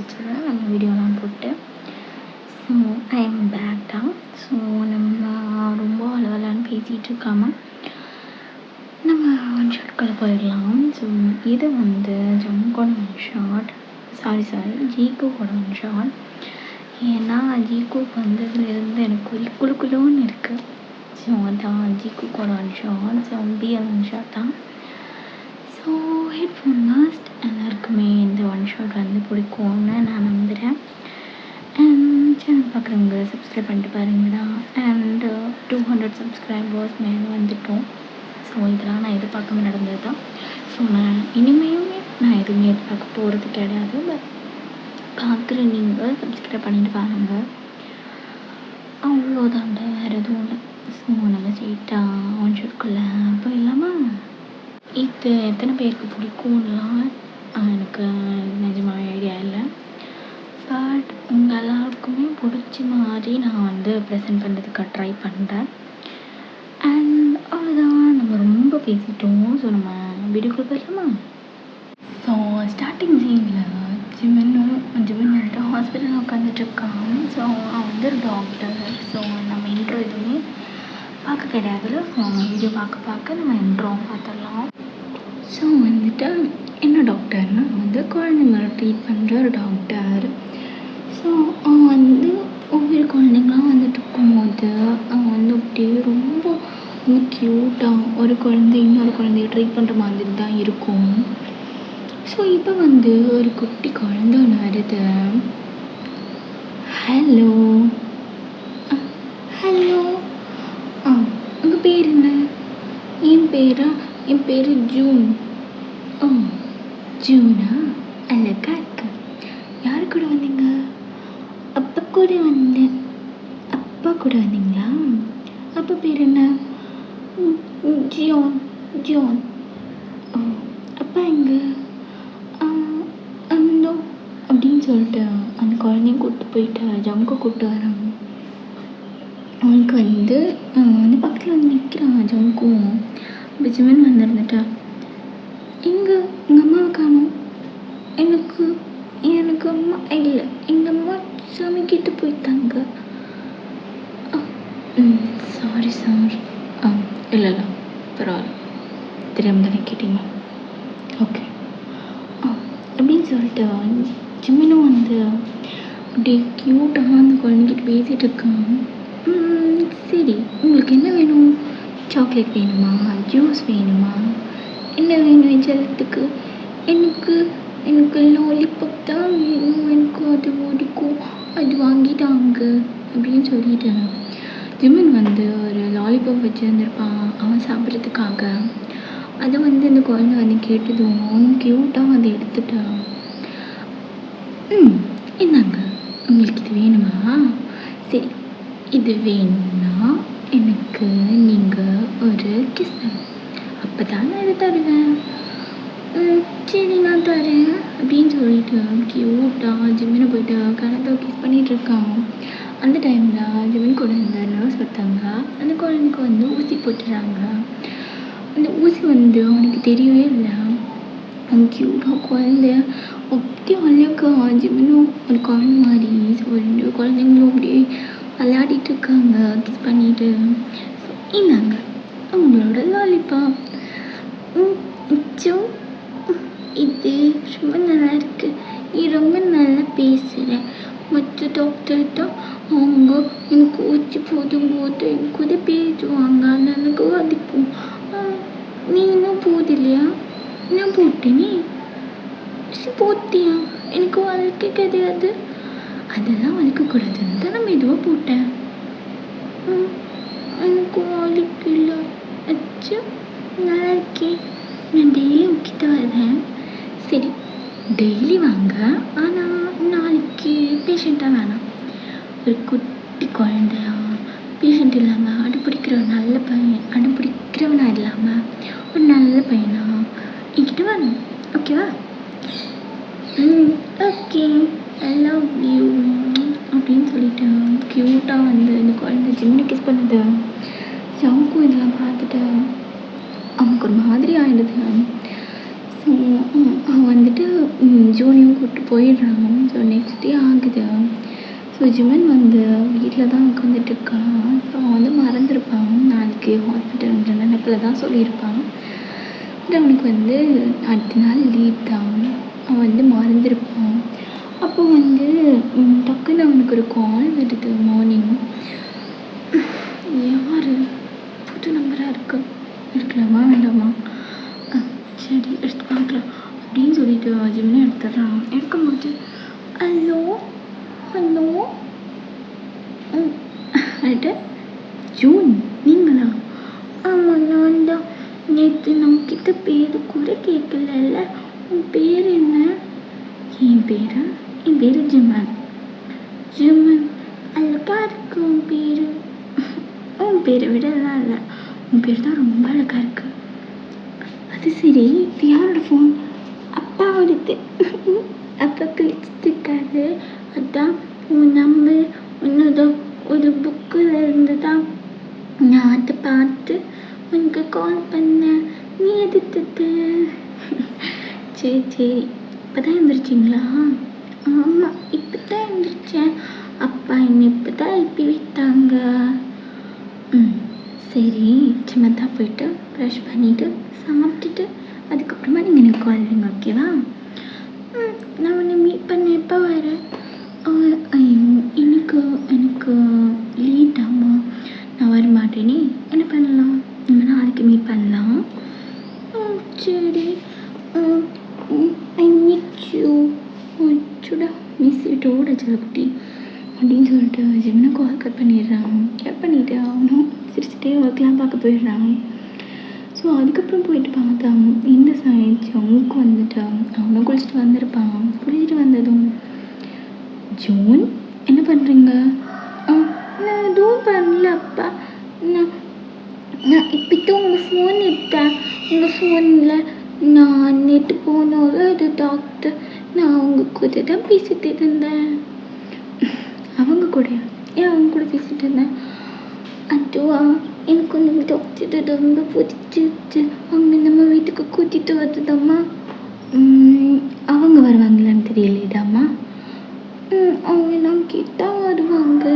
ஆயிடுச்சு நம்ம வீடியோலாம் போட்டு. ஸோ ஐ எம் பேக் தான். ஸோ நம்ம ரொம்ப அளவலான்னு பேசிகிட்டு இருக்காமல் நம்ம ஒன் ஷாட்குள்ளே போயிடலாம். ஸோ இது வந்து ஜம்முக்கோட ஒன் ஷாட், சாரி ஜீகோவோட ஒன் ஷாட். ஏன்னா ஜீகோக்கு வந்ததுலேருந்து எனக்கு ஒரு குழுக்குழுன்னு இருக்குது. ஸோ அதான் ஜீகோவோட one shot. So PL one shot தான். ஸோ ஹெட்ஃபோன் மஸ்ட் எல்லாருக்குமே இந்த ஒன் ஷாட் வந்து பிடிக்கும்னு நான் நம்புகிறேன். அண்ட் சேனல் பார்க்குறவங்க சப்ஸ்கிரைப் பண்ணிட்டு பாருங்கடா. அண்ட் 200 சப்ஸ்கிரைபர்ஸ் மேலே வந்துட்டோம். ஸோ இதெல்லாம் நான் எதிர்பார்க்காம நடந்தது தான். ஸோ நான் இனிமேலுமே நான் எதுவுமே எதிர்பார்க்க போகிறது கிடையாது. பட் பார்க்குற நீங்கள் சப்ஸ்கிரைப் பண்ணிட்டு பாருங்கள், அவ்வளோதாண்ட, வேறு எதுவும் இல்லை. ஸோ நம்ம ஸ்ட்ரெயிட்டாக ஒன் ஷாட்குள்ளே போயிடலாமா? இது எத்தனை பேருக்கு பிடிக்கும்லாம் எனக்கு நிஜமாக ஐடியா இல்லை. பட் உங்கள் எல்லாருக்குமே பிடிச்ச மாதிரி நான் வந்து ப்ரெசென்ட் பண்ணுறதுக்கு ட்ரை பண்ணுறேன். அண்ட் அவ்வளோதான், நம்ம ரொம்ப பேசிட்டோம். ஸோ நம்ம வீடியோக்குள்ளே போயிடலாமா? ஸோ ஸ்டார்டிங் சீனில் ஜிமன் வந்துட்டு ஹாஸ்பிட்டலில் உட்காந்துட்ருக்கான். ஸோ அவன் வந்து ஒரு டாக்டர். ஸோ நம்ம இன்ட்ரோ எதுவுமே பார்க்க கிடையாதுல்ல. ஸோ நம்ம வீடியோ பார்க்க நம்ம இன்ட்ரோ பார்த்துடலாம். ஸோ வந்துட்டு என்ன டாக்டர்னா வந்து குழந்தைங்களை ட்ரீட் பண்ணுற ஒரு டாக்டர். ஸோ அவன் வந்து ஒவ்வொரு குழந்தைங்களாம் வந்துட்டு இருக்கும்போது அவன் வந்து அப்படியே ரொம்ப க்யூட்டாக ஒரு குழந்தை இன்னொரு குழந்தைய ட்ரீட் பண்ணுற மாதிரி தான் இருக்கும். ஸோ இப்போ வந்து ஒரு குட்டி குழந்தை ஒன்று வருது. ஹலோ ஹலோ உங்கள் பேர் என்ன? என் பேர் ஜூன். ஓ ஜூனா, அழகா இருக்கு. யாரு கூட வந்தீங்க? அப்பா கூட வந்தேன். அப்பா கூட வந்தீங்களா? அப்பா பேர் என்ன? ஜியோன். ஓ அப்பா எங்க? அந்தோ அப்படின்னு சொல்லிட்டு அந்த குழந்தையும் கூப்பிட்டு போயிட்டு ஜம்முக்கு கூப்பிட்டு வராங்க. அவனுக்கு வந்து பக்கத்தில் வந்து நிற்கிறான் ஜம்முக்கும். இப்போ ஜிமன் வந்துருந்துட்டா, எங்கள் அம்மாவை காணோம். எனக்கு அம்மா இல்லை, எங்கள் அம்மா சமைக்கிட்டு போயிட்டாங்க. Sorry sir. இல்லை பரவாயில்ல, தெரியாமல் தானே கேட்டீங்க. ஓகே அப்படின்னு சொல்லிட்டு ஜிமினும் வந்து அப்படியே க்யூட்டாக அந்த குழந்தைகிட்ட பேசிகிட்டு இருக்கான். சரி, உங்களுக்கு என்ன வேணும்? சாக்லேட் வேணுமா? ஜூஸ் வேணுமா? என்ன வேணும் ஜலத்துக்கு? எனக்கு லாலிபாப் தான் வேணும். எனக்கு அது பிடிக்கும், அது வாங்கிட்டாங்க அப்படின்னு சொல்லிட்டு ஜிமன் வந்து ஒரு லாலிபாப் வச்சுருந்துருப்பான் அவன் சாப்பிட்றதுக்காக. அதை வந்து அந்த குழந்தை வந்து கேட்டதும் க்யூட்டாக அதை எடுத்துட்டான். என்னங்க உங்களுக்கு இது வேணுமா? சரி, இது வேணும்னா எனக்கு நீங்கள் ஒரு கிஸ் அப்போ தான் நான் இதை தருவேன். சரி நான் தரேன் அப்படின்னு சொல்லிட்டு க்யூட்டாக ஜிமினை போயிட்டு கணத்தை கிஸ் பண்ணிகிட்ருக்கான். அந்த டைமில் ஜிமின் கூட இருந்த நர்ஸ் ஒருத்தாங்க அந்த குழந்தைக்கு வந்து ஊசி போட்டுறாங்க. அந்த ஊசி வந்து அவனுக்கு தெரியவே இல்லை. அவன் க்யூட்டாக குழந்தை அப்படி அழகா ஜிமினும் ஒரு குழந்தை மாதிரி. ஸோ 2 குழந்தைங்களும் அப்படியே விளையாடிட்டு இருக்காங்க கிஸ் பண்ணிட்டு. ஸோ இந்தாங்க அவங்களோட லாலிபாப். இது ரொம்ப நல்லா இருக்கு. நீ ரொம்ப நல்லா பேசுகிற. மற்ற டாக்டர் தான் அவங்க எனக்கு ஊசி போடும்போது என் கூட பேசுவாங்க, எனக்கு வலிக்கும். நீ இன்னும் போதில்லையா? நான் போட்டேனே. போட்டியா? எனக்கு வலிக்க கிடையாது. அதெல்லாம் வலிக்கக்கூடாதுன்னு தான் நான் மெதுவாக போட்டேன். எனக்கு வலிக்கல. அச்சா நல்லா இருக்கே. நான் டெய்லி உங்ககிட்ட வரேன். சரி டெய்லி வாங்க, ஆனால் நாளைக்கு பேஷண்ட்டாக வேணாம். ஒரு குட்டி குழந்தையா, பேஷண்ட் இல்லாமல் அடிப்பிடிக்கிற ஒரு நல்ல பையன், அடிப்பிடிக்கிறவனா இல்லாமல் ஒரு நல்ல பையனா என்கிட்ட வரணும். ஓகேவா? ஓகே, ஐ லவ் யூ அப்படின்னு சொல்லிட்டு க்யூட்டாக வந்து இந்த குழந்தை ஜிம்னு கிஸ் பண்ணுது. ஜவுக்கும் இதெல்லாம் பார்த்துட்டு அவனுக்கு ஒரு மாதிரி ஆகிடுது. ஸோ அவன் வந்துட்டு ஜூனையும் கூப்பிட்டு போயிடுறான். ஸோ நெக்ஸ்ட் டே ஆகுது. ஸோ ஜிமன் வந்து வீட்டில் தான் உட்காந்துட்டு இருக்கான். ஸோ அவன் வந்து மறந்துருப்பான், நாளைக்கு ஹாஸ்பிட்டல்ன்ற நினைப்பில் தான் சொல்லியிருப்பான். பட் அவனுக்கு வந்து அடுத்த நாள் லீவ் தான். அவன் வந்து மறந்துருப்பான். அப்போ வந்து டக்குன்னு அவனுக்கு ஒரு கால் வருது மார்னிங். யார்? புது நம்பராக இருக்கு, எடுக்கலாமா வேண்டாமா? சரி எடுத்து பார்க்கலாம் அப்படின்னு சொல்லிட்டு ஜிம்னே எடுத்துடுறான். எடுக்கும்போது ஹலோ ஹலோ அட ஜூன் நீங்களா? ஆமாம் நான் தான். நேற்று நம்மக்கிட்ட பேர் கூட கேட்கல. உன் பேர் என்ன? என் பேர் ஜிமன். ஜிமன் அழகா இருக்கு உன் பேர். உன் பேரை விட எல்லாம் இல்லை, உன் பேர் தான் ரொம்ப அழகாக இருக்கு. அது சரி, இது யாரோட ஃபோன்? அப்பாவோடது. அப்பா கிழிச்சிருக்காரு, அதான் உன் நம்பர் உன்னோட ஒரு புக்கில் இருந்து தான் நான் அதை பார்த்து உனக்கு கால் பண்ணேன். நீ எடுத்துட்ட. சரி சரி, இப்போ தான் எழுந்திரிச்சிங்களா? ஆமாம் இப்போ தான் எழுந்திரிச்சேன். அப்பா என்னை இப்போ தான் எழுப்பி விட்டாங்க. சரி சின்னதா போயிட்டு ப்ரஷ் பண்ணிவிட்டு சாப்பிட்டுட்டு அதுக்கப்புறமா நீங்கள் எனக்கு கால் பண்ணுங்க, ஓகேவா? நான் உன்னை மீட் பண்ண எப்போ வரேன்? ஐயோ எனக்கு லேட்டாமா, நான் வர மாட்டேனே. என்ன பண்ணலாம்? நம்ம நாளைக்கு மீட் பண்ணலாம். சரி. I miss you. சுடா மிஸ் விட்டோட செல்லக்குட்டி அப்படின்னு சொல்லிட்டு ஜிம்னை கால் கட் பண்ணிவிட்டு அவனும் சிரிச்சுட்டே ஒர்க்லாம் பார்க்க போயிடுறான். ஸோ அதுக்கப்புறம் போயிட்டு பார்த்தா இந்த சைட் ஜவுக்கு வந்துட்டு அவனும் குளிச்சுட்டு வந்திருப்பான். குளிச்சுட்டு வந்ததும் ஜூன் என்ன பண்ணுறீங்க? நான் எதுவும் பண்ணல அப்பா. நான் இப்போ உங்கள் ஃபோன் எடுத்தேன். உங்கள் ஃபோனில் நான் நேற்று போனோரு அது டாக்டர், நான் அவங்க கூட தான் பேசிகிட்டு இருந்தேன். அவங்க கூட? ஏன் அவங்க கூட பேசிகிட்டு இருந்தேன்? அதுவா, எனக்கு வந்து டாக்டர் ரொம்ப பிடிச்சிருச்சு. அவங்க நம்ம வீட்டுக்கு கூட்டிகிட்டு வருதாம்மா. அவங்க வருவாங்களான்னு தெரியலைடாம்மா. அவங்க நான் கேட்டால் வருவாங்க.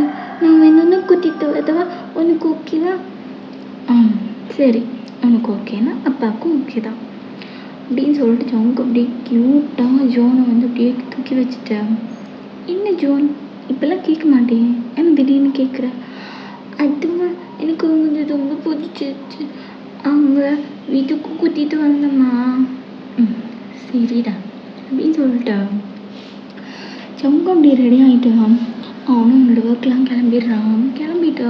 நான் வேணும்னா கூட்டிகிட்டு வரவா? உனக்கு ஓகேவா? சரி, உனக்கு ஓகேனா அப்பாவுக்கும் ஓகே தான் அப்படின்னு சொல்லிட்டு அவங்க அப்படியே க்யூட்டாக ஜோனை வந்து அப்படியே தூக்கி வச்சுட்டேன். என்ன ஜோன் இப்போல்லாம் கேட்க மாட்டேன், ஏன்னா திடீர்னு கேட்குறேன்? அதுவா, எனக்கு வந்து ரொம்ப பிடிச்சிருச்சு. அவங்க வீட்டுக்கு கூட்டிகிட்டு வந்தம்மா. சரிடா அப்படின்னு சொல்லிட்டு சவுங்க அப்படி ரெடி ஆகிட்டான். அவனும் அவனோட ஒர்க்லாம் கிளம்பிட்டு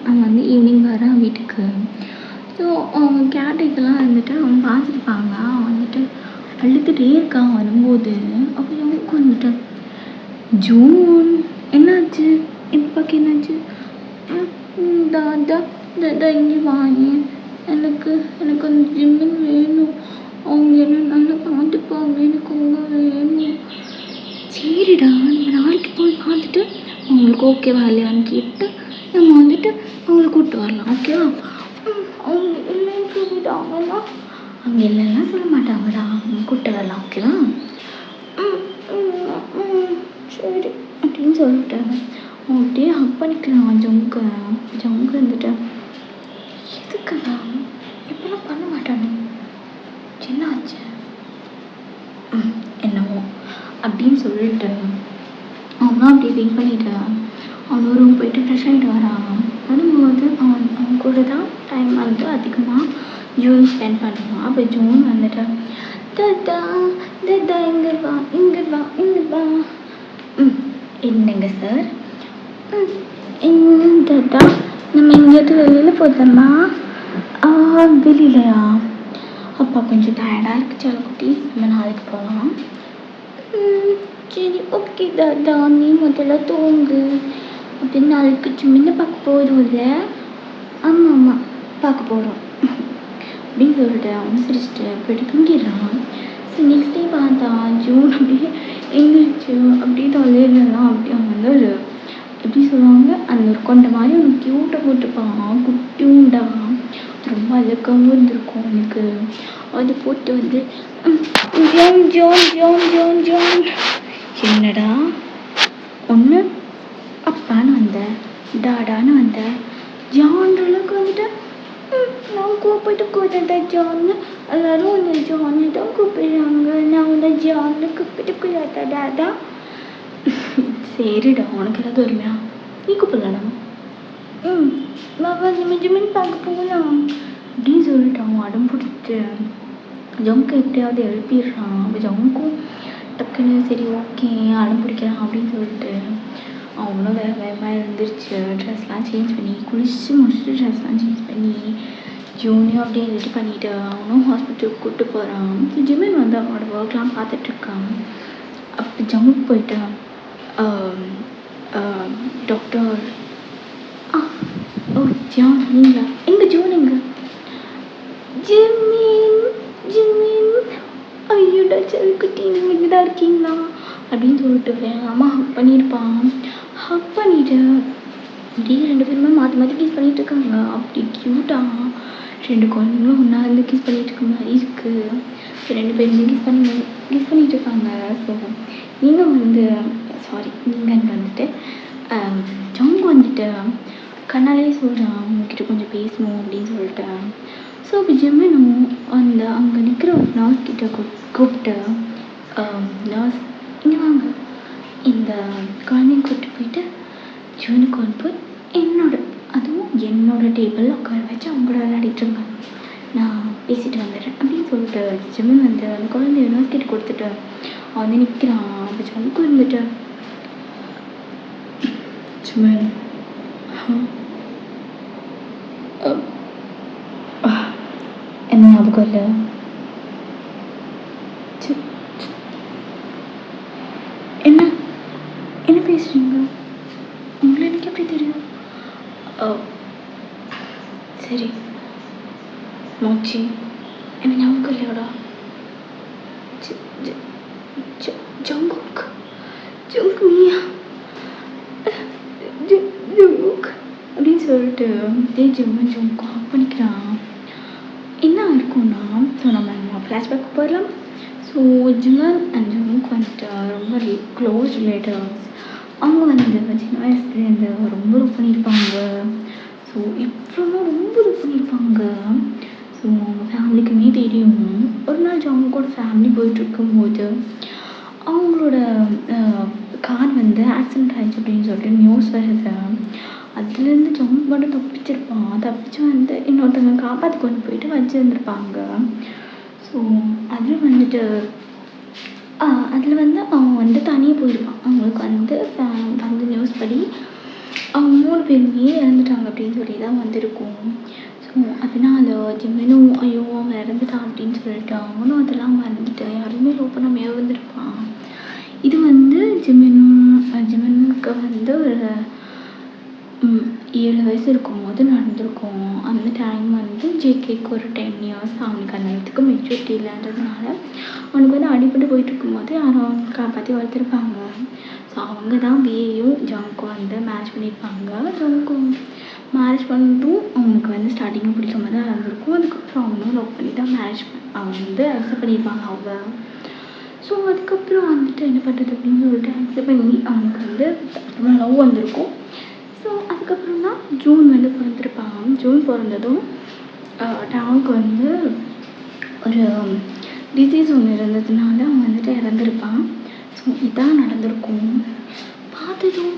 அவன் வந்து ஈவினிங் வரான் வீட்டுக்கு. ஸோ அவங்க கேரக்டர்லாம் வந்துட்டு அவன் பார்த்துருப்பாங்க. அவன் வந்துட்டு அழுதுகிட்டே இருக்கான் வரும்போது. அப்போ சவுக்கு வந்துட்டு ஜூன் என்னாச்சு? இப்போ என்னாச்சு? தாதா இங்கே வாங்க, எனக்கு அந்த ஜிம்மன் வேணும். அவங்க என்ன நல்லா பார்த்துப்பாங்க, எனக்கு அவங்க வேணும். சரிடா, நம்ம நாளைக்கு போய் பார்த்துட்டு அவங்களுக்கு ஓகேவா இல்லையான்னு கேட்டு நம்ம வந்துட்டு அவங்கள கூப்பிட்டு வரலாம், ஓகேவா? அவங்க இல்லைன்னு சொல்லிட்டாங்கன்னா அவங்க இல்லைன்னா சொல்ல மாட்டாங்கடா, அவங்க கூப்பிட்டு வரலாம், ஓகேவா? சரி அப்படின்னு சொல்லிட்டாங்க. அவன் அப்படியே ஹக் பண்ணிக்கிறான் ஜவுங்க வந்துட்டு. எதுக்குடா இப்பெல்லாம் பண்ண மாட்டானே, என்ன ஆச்சு? என்னவோ அப்படின்னு சொல்லிட்டு அவனும் அப்படியே வெயிட் பண்ணிட்டு அவன் ரூம் போயிட்டு ஃப்ரெஷ் ஆகிட்டு வரும்போது அவன் கூட தான் டைம் வந்து அதிகமாக ஜூன் ஸ்பெண்ட் பண்ணுவான். அப்போ ஜூன் வந்துட்டு தாதா இங்கே வா. என்னங்க சார்? தாத்தா நம்ம எங்கேயாவது வெளியில் போதோம்மா? வெளியிலையா? அப்பா கொஞ்சம் டயர்டாக இருக்குது செல்லக்குட்டி, நம்ம நாளைக்கு போகலாம். சரி ஓகே தாத்தா, நீ முதல்ல தூங்கு. அப்படின்னு நாளைக்கு சின்ன பார்க்க போதும் இல்லை? ஆமாம் பார்க்க போகிறோம் அப்படின்னு சொல்லிட்டு அவன் சிரிச்சிட்டு போய்ட்டு தூங்கிடுறான். ஸோ நெக்ஸ்ட் டே பார்த்தா ஜூன் அப்படியே எந்திரிச்சு அப்படியே தொலைலாம் அப்படி அவன் வந்து ஒரு எப்படி சொல்லுவாங்க, அந்த ஒரு கொண்ட மாதிரி ஒரு க்யூட்டை போட்டுப்பான். குட்டியூண்டா ரொம்ப அழகாகவும் இருந்திருக்கும் எனக்கு. அது போட்டு வந்து ஜோன் ஜோன் ஜோன் ஜோன் ஜோன் என்னடா ஒன்று அப்பான்னு வந்தேன், டாடான்னு வந்தேன், ஜான்ற அளவுக்கு வந்துட்டேன். நான் கூப்பிட்டு கூட்டேன் ஜான்னு, எல்லாரும் உன்னை ஜான்னு தான் கூப்பிடுறாங்க, நான் உன்னை ஜான்னு கூப்பிட்டு கூடாதா டாடா. சரிடா, உனக்கு ஏதாவது வருமையா, நீ கூப்பிடலடா. பாபா ஜிமின் பார்க்க போகலாம் அப்படின்னு சொல்லிட்டு அவன் அடம் பிடிச்சிட்டு ஜம்க்கு எப்படியாவது எழுப்பிடுறான். அப்போ ஜம்க்கும் டக்குன்னு சரி ஓகே அடம் பிடிக்கிறான் அப்படின்னு சொல்லிட்டு அவங்களும் வேகமாக எழுந்திரிச்சு ட்ரெஸ்லாம் சேஞ்ச் பண்ணி குளிச்சு முடிச்சுட்டு ட்ரெஸ்லாம் சேஞ்ச் பண்ணி ஜூனியும் அப்படியே ரெடி பண்ணிவிட்டு அவனும் ஹாஸ்பிட்டலுக்கு கூப்பிட்டு போகிறான். ஜிமின் வந்து அவனோட ஒர்க்லாம் பார்த்துட்ருக்கான். அப்போ ஜம்முக்கு போயிட்டு டாக்டர் ஓ ஜான் நீங்களா, எங்கே ஜோன் எங்க? ஜிமின் ஜிமின் ஐயோடா செல்குட்டி நீங்கள் இங்கே தான் இருக்கீங்களா அப்படின்னு சொல்லிட்டு வேகமாக ஹக் பண்ணியிருப்பான். ஹக் பண்ணிவிட்டு அப்படியே 2 பேருமே மாற்றி கிஸ் பண்ணிகிட்டு இருக்காங்க. அப்படி க்யூட்டாக 2 குழந்தைங்களும் ஒன்றா இருந்து கிஸ் பண்ணிகிட்டு இருக்க மாதிரி இருக்குது. 2 பேருமே கிஸ் பண்ணிகிட்டு இருக்காங்க. ஸோ நீங்கள் வந்து நீங்கள் வந்துட்டு ஜவுங்க வந்துட்டு கண்ணாலே சொல்கிறான் உங்ககிட்ட கொஞ்சம் பேசணும் அப்படின்னு சொல்லிட்டு. ஸோ அப்போ ஜிமினும் அந்த அங்கே நிற்கிற ஒரு நர்ஸ் கிட்ட கூப்பிட்டு நர்ஸ் இங்கே வாங்க, இந்த குழந்தைங்க கூப்பிட்டு போயிட்டு ஜூனுக்கு கொண்டு போய் என்னோட டேபிளில் உட்கார வச்சு அவங்களோட விளையாடிட்டுருங்க, நான் பேசிட்டு வந்துடுறேன் அப்படின்னு சொல்லிட்டு ஜிமின் வந்து அந்த குழந்தைய நர்ஸ் கிட்ட கொடுத்துட்டு அவன் வந்து நிற்கிறான். அப்போ ஜம்முக்கு வந்துட்டு ஜிமின் என்ன ஞாபகம் இல்லை, என்ன பேசுறீங்க, உங்களை எனக்கு எப்படி தெரியும்? சரி மோச்சி என்ன ஞாபகம் இல்லையோடா. ஜங்குக் நீயா ஜங்குக் அப்படின்னு சொல்லிட்டு ஜிம்மன் ஜங்குக்கு ஹக் பண்ணிக்கிறான். என்ன இருக்கும்னா, ஸோ நம்ம ஃப்ளாஷ்பேக் போயிடலாம். ஸோ ஜிம்மன் அண்ட் ஜங்குக் வந்துட்டு ரொம்ப க்ளோஸ் ரிலேட்டிவ்ஸ். அவங்க வந்து சின்ன வயசுலேருந்து ரொம்ப லவ் பண்ணியிருப்பாங்க. ஸோ இப்போவும் ரொம்ப லவ் பண்ணியிருப்பாங்க. ஸோ அவங்க ஃபேமிலிக்குமே தெரியும். ஒரு நாள் ஜங்குக்கோட ஃபேமிலி போயிட்டுருக்கும்போது அவங்களோட கார் வந்து ஆக்சிடெண்ட் ஆகிடுச்சு அப்படின்னு சொல்லிட்டு நியூஸ் வருது. அதுலேருந்து ஜங்குக் மட்டும் தப்பிச்சிருப்பான். தப்பிச்சு வந்து இன்னொருத்தவங்க காப்பாற்றி கொண்டு போயிட்டு வச்சுருந்துருப்பாங்க. ஸோ அதில் வந்துட்டு அவன் வந்து தனியாக போயிருப்பான். அவங்களுக்கு வந்து நியூஸ் படி அவங்க 3 பேருமே இறந்துட்டாங்க அப்படின்னு சொல்லி தான் வந்திருக்கும். ஸோ அதனால ஜிமினும் ஐயோ அவன் இறந்துட்டான் அப்படின்னு சொல்லிட்டு அவனும் அதெல்லாம் மறந்துட்டு யாருமே லவ் பண்ணாமல் இருந்திருப்பான். இது வந்து ஜிமினுக்கு வந்து ஒரு 7 வயசு இருக்கும்போது நடந்திருக்கும். அந்த டைம் வந்து ஜேகேக்கு ஒரு 10 இயர்ஸ். அவனுக்கு அந்த இடத்துக்கு மெச்சூரிட்டி இல்லைன்றதுனால அவனுக்கு வந்து அடிபட்டு போயிட்டு இருக்கும்போது யாரும் அவனுக்கு காப்பாற்றி வளர்த்துருப்பாங்க. ஸோ அவங்க தான் பிஏயும் ஜங்குக்கும் வந்து மேரேஜ் பண்ணியிருப்பாங்க. ஜங்குக்கும் மேரேஜ் பண்ணதும் அவனுக்கு வந்து ஸ்டார்டிங்கும் பிடிக்காம தான் இருந்திருக்கும். அதுக்கப்புறம் அவனும் லவ் பண்ணி தான் அவன் வந்து அக்செப்ட் பண்ணியிருப்பாங்க அவங்க. ஸோ அதுக்கப்புறம் வந்துட்டு என்ன பண்ணுறது அப்படின்னு சொல்லிட்டு அக்செப்ட் பண்ணி அவனுக்கு வந்து லவ் வந்திருக்கும். ஸோ அதுக்கப்புறம் தான் ஜூன் வந்து பிறந்திருப்பான். ஜூன் பிறந்ததும் அவனுக்கு வந்து ஒரு டிசீஸ் ஒன்று இருந்ததுனால அவன் வந்துட்டு இறந்துருப்பான். ஸோ இதான் நடந்திருக்கும். பார்த்ததும்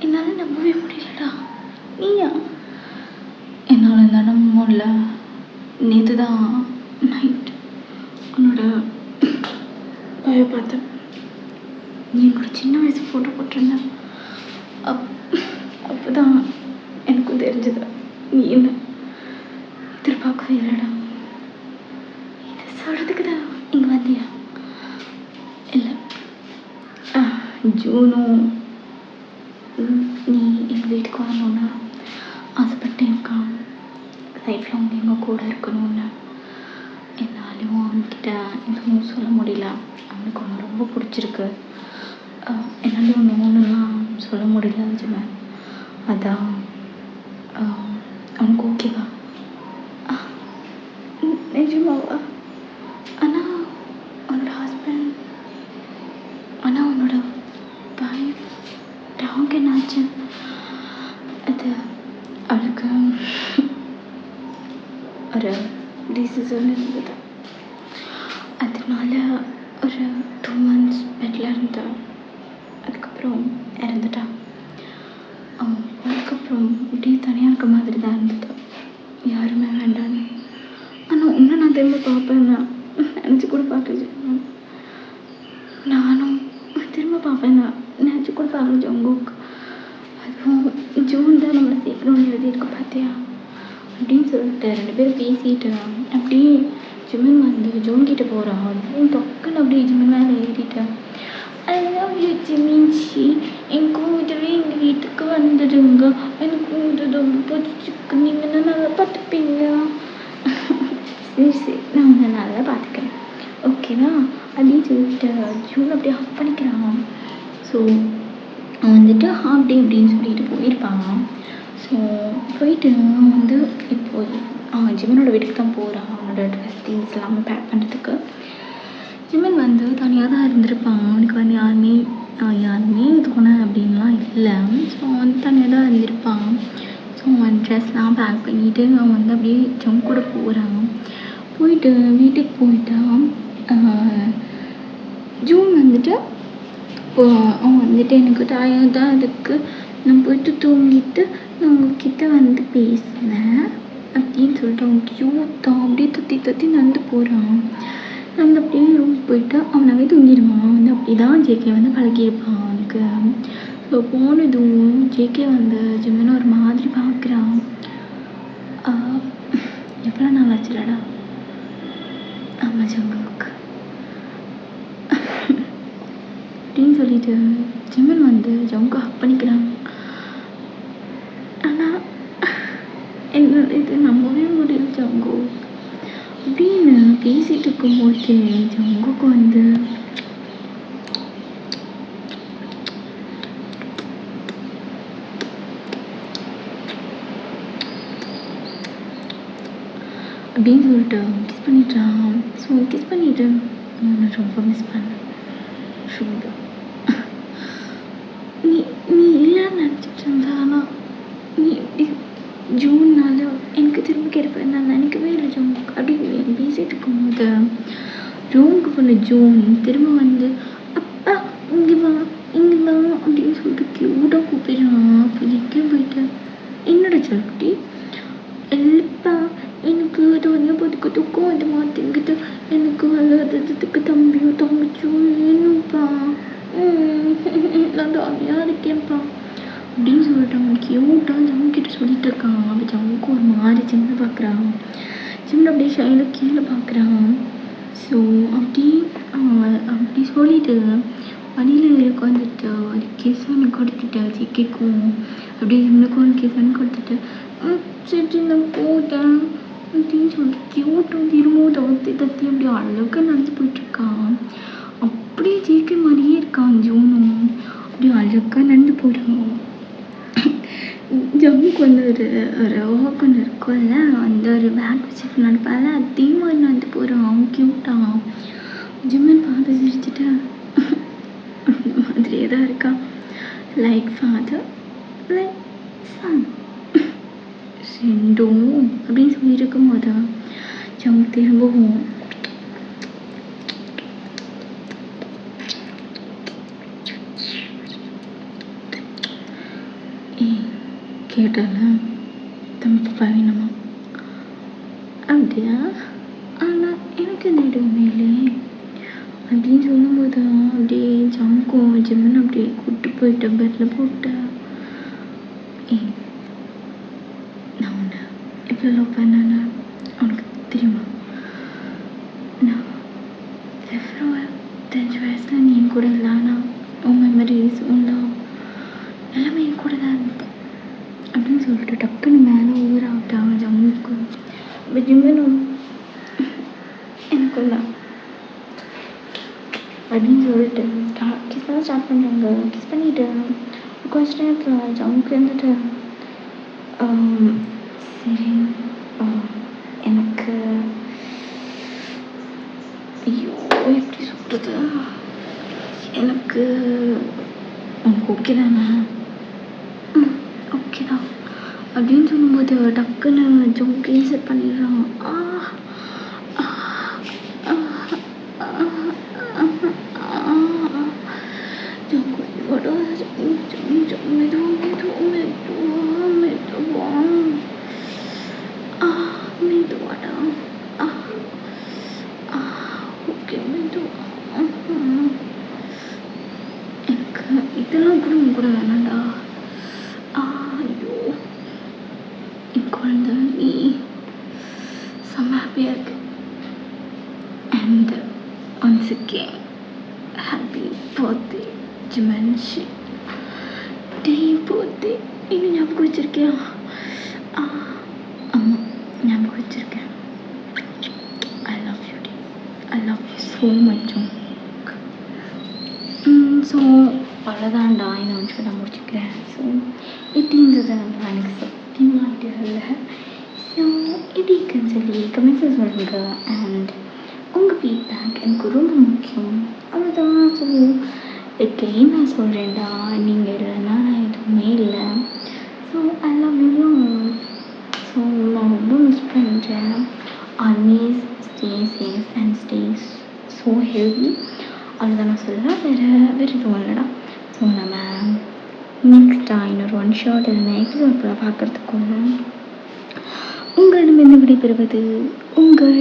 என்னால் நம்பவே முடியலடா. நீயா? என்னால் நம்ப முடியல. நேற்று தான் நைட் உன்னோட பயோ பார்த்தேன். நீ என்னோட சின்ன வயசு ஃபோட்டோ போட்டிருந்தேன். அப்போ தான் எனக்கும் தெரிஞ்சது நீ என்ன எதிர்பார்க்கவே இல்லைடா. இது சொல்கிறதுக்கு தான் இங்கே வந்தியா? இல்லை, ஜூனும் நீ எங்கள் வீட்டுக்கு வரணும்னா ஆசைப்பட்டேன் இருக்கா. லைஃப் லாங் எங்கள் கூட இருக்கணும்னு. என்னாலையும் அவன்கிட்ட எதுவும் சொல்ல முடியல. அவனுக்கு ஒன்று ரொம்ப பிடிச்சிருக்கு. என்னாலையும் ஒன்றுலாம் சொல்ல முடியல ஜிமன். அதான் அண்ணா உன்னோட ஹஸ்பண்ட், அண்ணா உன்னோட வைஃப் டாக் என்னாச்சு? அது அவளுக்கு ஒரு டிசீஸும் இருந்தது. அதனால ஒரு 2 months பெட்டில் இருந்தா. அதுக்கப்புறம் இறந்துட்டா. அதுக்கப்புறம் இப்படியே தனியாக இருக்க மாதிரி தான் இருந்தது. யாருமே வேண்டான்னு. ஆனால் இன்னும் நான் திரும்ப பார்ப்பேன்னா நினச்சி கூட பார்க்கல. நானும் திரும்ப பார்ப்பேன்னா நினச்சி கூட பார்க்கல. ஜங்குக்கு அதுவும் ஜூன் தான் நம்மளை சேர்க்கணும்னு எழுதியிருக்கு பார்த்தியா அப்படின்னு சொல்லிட்டு 2 பேரும் பேசிட்டு அப்படியே ஜிமின் வந்து ஜோன் கிட்ட போகிறான். அதுவும் டக்குன்னு அப்படியே ஜிமின் மேலே ஏறிட்டேன். ஐ லவ் யூ ஜிமின்ச்சி, என் கூடவே எங்கள் வீட்டுக்கு வந்துடுங்க, எனக்கு இது ரொம்ப பிடிச்சிருக்கு, நீங்கள் தான் நல்லா பார்த்துப்பீங்க. சரி சரி, நான் உன்னை நல்லா பார்த்துக்கிறேன் ஓகேவா அப்படின்னு சொல்லிட்டு ஜூன் அப்படியே ஹக் பண்ணிக்கிறான். ஸோ அவன் வந்துட்டு ஹாஃப் டே அப்படின்னு சொல்லிட்டு போயிருப்பாங்க. ஸோ போயிட்டு அவன் வந்து இப்போது ஜிமனோட வீட்டுக்கு தான் போகிறான். அவனோட ட்ரெஸ் திங்ஸ் எல்லாமே பேக் பண்ணுறதுக்கு. ஜிமன் வந்து தனியாக தான் இருந்திருப்பான். அவனுக்கு வந்து யாருமே துணை அப்படின்லாம் இல்லை. ஸோ அவன் வந்து தனியாக தான் இருந்திருப்பான். ஸோ அவன் ட்ரெஸ்லாம் பேக் பண்ணிவிட்டு அவன் வந்து அப்படியே ஜம் கூட போகிறான். போயிட்டு வீட்டுக்கு போயிட்டான். ஜூன் வந்துட்டு அவன் வந்துட்டு எனக்கு டயர்டாக தான் இருக்குது, நான் போயிட்டு தூங்கிட்டு நான் உங்ககிட்ட வந்து பேசினேன் அப்படின்னு சொல்லிட்டு அவன் க்யூட்டாக அப்படியே தத்தி நடந்து போகிறான். நடந்து அப்படியே ரூம் போயிட்டு அவனாவே தூங்கிடுவான். அவன் வந்து அப்படி தான் ஜேகே வந்து பழகியிருப்பான் அவனுக்கு. ஸோ போனதும் ஜேகே வந்து ஜிம்மின்னு ஒரு மாதிரி பார்க்குறான். எவ்வளோ நாள் ஆச்சுலடா? ஆமாம் ஜங்குக்கு அப்படின்னு சொல்லிட்டு ஜிம்மன் வந்து ஜங்கு ஹக் பண்ணிக்கிறான். ஆனால் என்ன இது நம்பவே முடியல ஜங்கு அப்படின்னு பேசிகிட்டு இருக்கும்போது ஜங்குக்கு வந்து அப்படின்னு சொல்லிட்டு கிஸ் பண்ணிட்டான். ஸோ கிஸ் பண்ணிவிட்டு நான் ரொம்ப மிஸ் பண்ணேன் ரொம்ப. நீ இல்லைன்னு நினச்சிட்டு இருந்தா, ஆனால் நீ இப்படி ஜூன்னால எனக்கு திரும்ப கேட்பேன் நான் நினைக்கவே இல்லை ஜூன் அப்படின்னு பேசிகிட்டு இருக்கும்போது ரூமுக்கு போன ஜூன் திரும்ப வந்து அப்பா இங்கே வா அப்படின்னு சொல்லிட்டு க்யூட்டாக கூப்பிடுறான். அப்போ எங்கேயும் போயிட்டு என்னோட சொல்லிட்டு இல்லைப்பா எனக்கு தனியாக பார்த்துக்க தூக்கம் அது மாற்றிக்கிட்டு எனக்கு வளர்றதுக்கு தம்பியோ தங்கச்சியோ வேணும்ப்பா, நான் தனியாக இருக்கேன்ப்பா அப்படின்னு சொல்லிட்டு அவன் க்யூட்டாக ஜம்கிட்ட சொல்லிட்டு இருக்கான். அப்படி ஜம்முக்கு ஒரு மாதிரி சின்ன பார்க்குறான். சின்ன அப்படியே ஷைனில் கீழே பார்க்குறான். ஸோ அப்படி சொல்லிட்டு வழியில் உட்காந்துட்டு ஒரு கிஸ் ஒன்று கொடுத்துட்டு ஜிக்கேக்கும் அப்படியே இவனுக்கும் ஒரு கிஸ் ஒன்று கொடுத்துட்டு சரி நான் போட்டேன் அப்படின்னு சொல்லிட்டு க்யூட்டாக திரும்பவும் தத்தி அப்படி அழகாக நடந்து போயிட்டுருக்கான். அப்படியே ஜேகே மாதிரியே இருக்கான் ஜூனும். அப்படியே அழகாக நடந்து போகிறான். ஜம்முக்கு வந்து ஒரு ஓக் ஒன்று இருக்கும்ல, அந்த ஒரு பேக் வச்சுட்டு நடப்பால, அதே மாதிரி நடந்து போகிறான் க்யூட்டாக. ஜிம்மன் பார்த்து சிரிச்சுட்டு அந்த மாதிரியே தான் இருக்கான். லைக் ஃபாதர் லைக் சன் ரெண்டும் அப்படின்னு சொல்லியிருக்கும் போது ஜம்மு திரும்பவும் கேட்டால தம்பி பவினமா அப்படியா, ஆனால் எனக்கு இந்த எதுவுமே இல்லையே அப்படின்னு சொல்லும்போது அப்படியே ஜம்முக்கும் ஜிம்மன் அப்படியே கூப்பிட்டு போயிட்டு பெட்டில் போட்டு நான் உன்னை எவ்வளோ லவ் பண்ணேன்னு உனக்கு தெரியுமா? நான் 5 வயசில் நீ என் கூட இல்லைனா உன் மெமரிஸ் உன் லவ் எல்லாமே என் கூட தான் இருந்தது அப்படின்னு சொல்லிட்டு டக்குன்னு மேலே ஊர் ஆகிட்டாங்க ஜம்முக்கு. இப்போ ஜிம்மனும் எனக்கு தான் அப்படின்னு சொல்லிட்டு கிஸ் பண்ண ஸ்டார்ட் பண்ணுறாங்க. கிஸ் பண்ணிவிட்டு கொஞ்ச நேரத்தில் ஜம்முக்கு இருந்துட்டு சரி எனக்கு எப்படி சொல்கிறது, எனக்கு உனக்கு ஓகே தானே? ஓகே தான் அப்படின்னு சொல்லும்போது டக்குன்னு ஜோக் கேன்சல் பண்ணிடுறான். இதெல்லாம் கூட உன் கூட வேணாண்டா. ஐயோ என் குழந்தை நீ செம்ம ஹாப்பியாக இருக்கு. And once again happy birthday Jimanshi. டே பர்த்டே இன்னும் ஞாபகம் வச்சிருக்கியா? ஆமாம் ஞாபகம் வச்சிருக்கேன். ஐ லவ் யூ டே, I love you so much. So அவ்வளோதான்டா, இந்த நிமிஷம் நான் முடிச்சுக்கிறேன். ஸோ எப்படின்றது எனக்கு சத்தியமாக ஐடியா இல்லை. ஸோ எப்படி இருக்குன்னு சொல்லி கமெண்ட்ஸில் சொல்லுங்கள். அண்ட் உங்கள் ஃபீட்பேக் எனக்கு ரொம்ப முக்கியம். அவ்வளோதான். ஸோ எகைன் நான் சொல்கிறேன்டா, நீங்கள் இல்லைன்னா நான் எதுவுமே இல்லை. So I love you. So நான் ரொம்ப மிஸ் பண்ணுறேன். Always stay safe and stay so healthy. அதுதான் நான் சொல்ல, வேறு எதுவும் இல்லைடா. ஸோ நம்ம நெக்ஸ்ட்டாக இன்னொரு ஒன் ஷார்ட் இல்லைன்னா எபிசோட் பார்க்குறதுக்குள்ள உங்களிடமிருந்து விடைபெறுவது உங்கள்